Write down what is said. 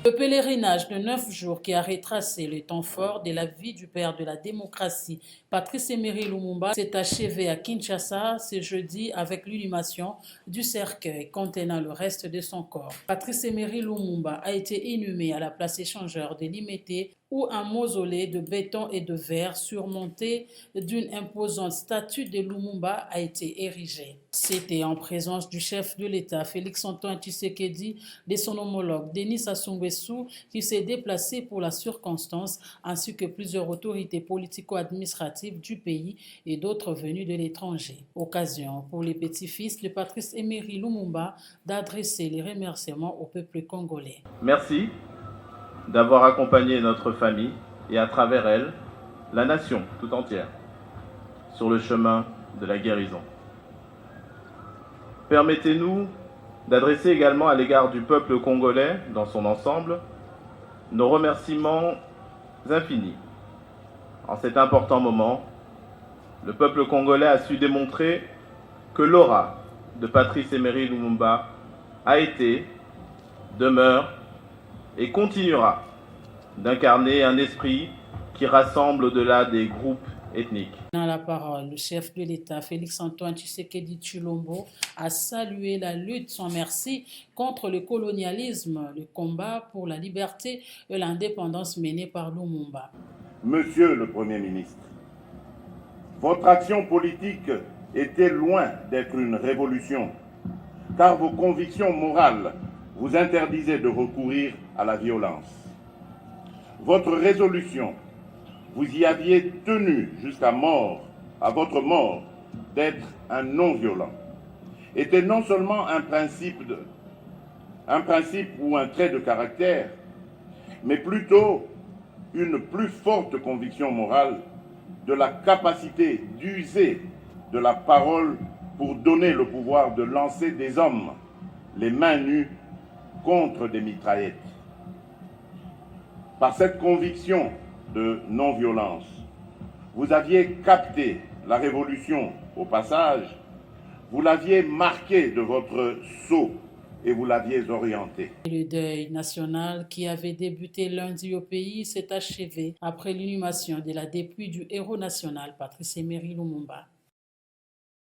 Le pèlerinage de 9 jours qui a retracé le temps fort de la vie du père de la démocratie, Patrice Emery Lumumba, s'est achevé à Kinshasa ce jeudi avec l'inhumation du cercueil contenant le reste de son corps. Patrice Emery Lumumba a été inhumé à la place échangeur de Limete où un mausolée de béton et de verre surmonté d'une imposante statue de Lumumba a été érigé. C'était en présence du chef de l'État, Félix-Antoine Tshisekedi, de son homologue, Denis Sassou Nguesso, qui s'est déplacé pour la circonstance, ainsi que plusieurs autorités politico-administratives du pays et d'autres venus de l'étranger. Occasion pour les petits-fils de Patrice Emery Lumumba d'adresser les remerciements au peuple congolais. Merci d'avoir accompagné notre famille et à travers elle, la nation tout entière, sur le chemin de la guérison. Permettez-nous d'adresser également à l'égard du peuple congolais dans son ensemble nos remerciements infinis. En cet important moment, le peuple congolais a su démontrer que l'aura de Patrice Emery Lumumba a été, demeure et continuera d'incarner un esprit qui rassemble au-delà des groupes ethniques. Dans la parole, le chef de l'État, Félix-Antoine Tshisekedi Tshilombo, a salué la lutte sans merci contre le colonialisme, le combat pour la liberté et l'indépendance menée par Lumumba. Monsieur le Premier ministre, votre action politique était loin d'être une révolution, car vos convictions morales vous interdisaient de recourir à la violence. Votre résolution, vous y aviez tenu jusqu'à votre mort, d'être un non-violent, était non seulement un principe ou un trait de caractère, mais plutôt une plus forte conviction morale de la capacité d'user de la parole pour donner le pouvoir de lancer des hommes, les mains nues, contre des mitraillettes. Par cette conviction de non-violence, vous aviez capté la révolution au passage, vous l'aviez marquée de votre sceau et vous l'aviez orientée. Le deuil national qui avait débuté lundi au pays s'est achevé après l'inhumation de la dépouille du héros national Patrice Emery Lumumba.